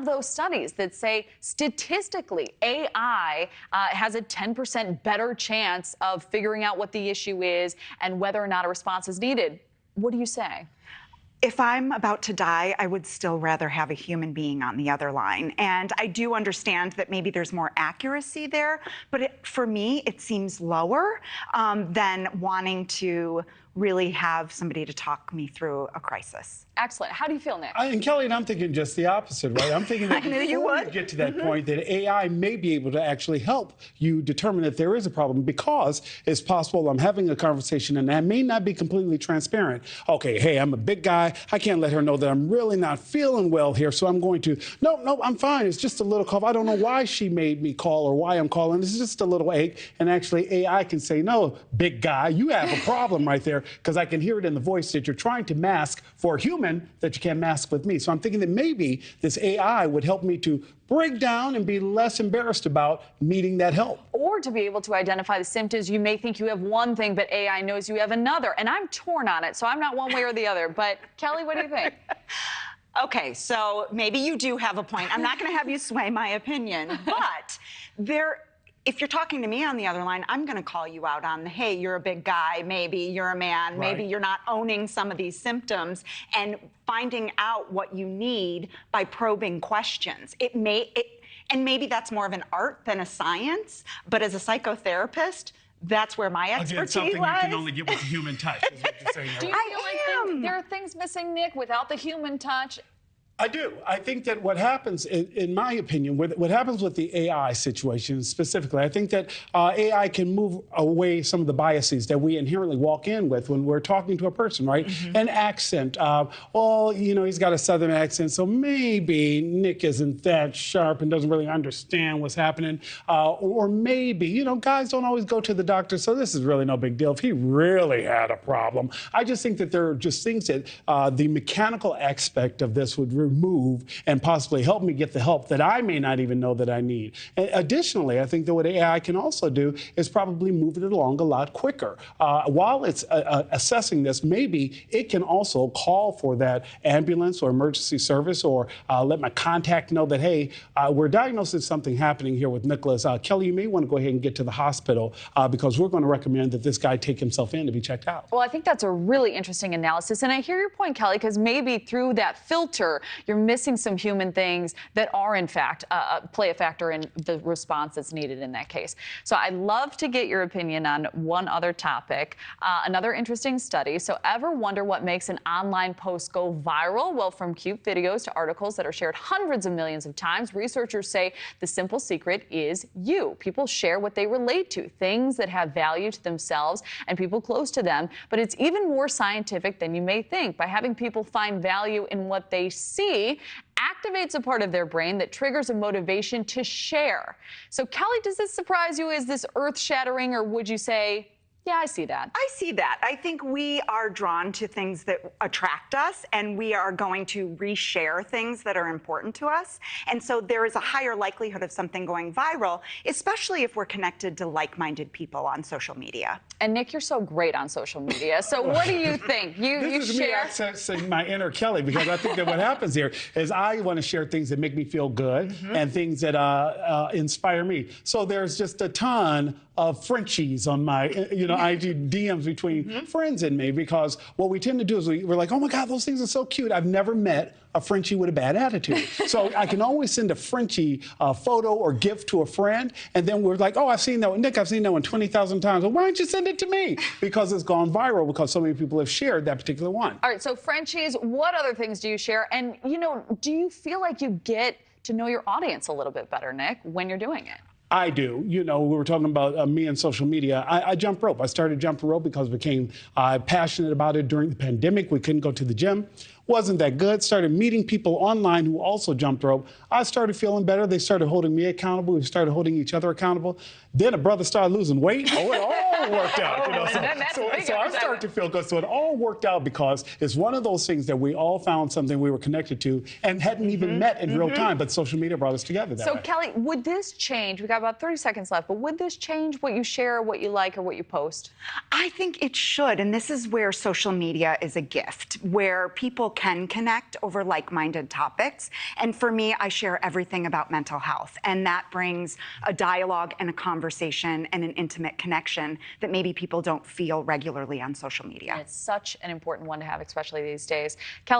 have those studies that say statistically AI has a 10% better chance of figuring out what the issue is and whether or not a response is needed. What do you say? If I'm about to die, I would still rather have a human being on the other line. And I do understand that maybe there's more accuracy there, but for me, it seems lower than wanting to really have somebody to talk me through a crisis. Excellent. How do you feel, Nick? And Kelly, and I'm thinking just the opposite, right? I'm thinking that before you get to that point, that AI may be able to actually help you determine if there is a problem, because it's possible I'm having a conversation and I may not be completely transparent. Okay, hey, I'm a big guy. I can't let her know that I'm really not feeling well here, so I'm going to, no, I'm fine. It's just a little cough. I don't know why she made me call or why I'm calling. It's just a little ache. And actually, AI can say, no, big guy, you have a problem right there, because I can hear it in the voice that you're trying to mask for a human that you can't mask with me. So I'm thinking that maybe this AI would help me to break down and be less embarrassed about needing that help. Or to be able to identify the symptoms. You may think you have one thing, but AI knows you have another. And I'm torn on it, so I'm not one way or the other. But Kelly, what do you think? Okay, so maybe you do have a point. I'm not going to have you sway my opinion, but if you're talking to me on the other line, I'm going to call you out on the, hey, you're a big guy, maybe you're a man, maybe you're not owning some of these symptoms, and finding out what you need by probing questions. And maybe that's more of an art than a science, but as a psychotherapist, that's where my expertise something lies. you can only get with the human touch, is what you're saying. Do you feel like there are things missing, Nick, without the human touch? I do. I think that what happens, in my opinion, what happens with the AI situation specifically, I think that AI can move away some of the biases that we inherently walk in with when we're talking to a person, right? An accent. Well, you know, he's got a Southern accent, so maybe Nick isn't that sharp and doesn't really understand what's happening. Or maybe, you know, guys don't always go to the doctor, so this is really no big deal if he really had a problem. I just think that there are just things that the mechanical aspect of this would remove and possibly help me get the help that I may not even know that I need. And additionally, I think that what AI can also do is probably move it along a lot quicker. While it's assessing this, maybe it can also call for that ambulance or emergency service, or let my contact know that, hey, we're diagnosed with something happening here with Nicholas. Kelly, you may want to go ahead and get to the hospital because we're going to recommend that this guy take himself in to be checked out. Well, I think that's a really interesting analysis. And I hear your point, Kelly, because maybe through that filter, you're missing some human things that are, in fact, play a factor in the response that's needed in that case. So I'd love to get your opinion on one other topic, another interesting study. So ever wonder what makes an online post go viral? Well, from cute videos to articles that are shared hundreds of millions of times, researchers say the simple secret is you. People share what they relate to, things that have value to themselves and people close to them. But it's even more scientific than you may think. By having people find value in what they see, activates a part of their brain that triggers a motivation to share. So, Kelly, does this surprise you? Is this earth-shattering, or would you say, yeah, I see that? I see that. I think we are drawn to things that attract us, and we are going to reshare things that are important to us. And so there is a higher likelihood of something going viral, especially if we're connected to like-minded people on social media. And Nick, you're so great on social media. So what do you think? This is share? me accessing my inner Kelly, because I think that what happens here is I want to share things that make me feel good and things that inspire me. So there's just a ton of Frenchies on my, IG DMs between friends and me, because what we tend to do is we're like, oh my God, those things are so cute. I've never met a Frenchie with a bad attitude. So I can always send a Frenchie photo or gift to a friend, and then we're like, oh, I've seen that one. Nick, I've seen that one 20,000 times. Well, why don't you send it to me? Because it's gone viral, because so many people have shared that particular one. All right, so Frenchies, what other things do you share? And, do you feel like you get to know your audience a little bit better, Nick, when you're doing it? I do. We were talking about me and social media. I jump rope. I started jumping rope because I became passionate about it during the pandemic. We couldn't go to the gym. Wasn't that good. Started meeting people online who also jumped rope. I started feeling better. They started holding me accountable. We started holding each other accountable. Then a brother started losing weight. Oh, it all worked out. So I started to feel good. So it all worked out because it's one of those things that we all found something we were connected to and hadn't even met in real time, but social media brought us together that way. So Kelly, would this change? We got about 30 seconds left, but would this change what you share, what you like, or what you post? I think it should, and this is where social media is a gift, where people can connect over like-minded topics. And for me, I share everything about mental health. And that brings a dialogue and a conversation and an intimate connection that maybe people don't feel regularly on social media. It's such an important one to have, especially these days. Kelly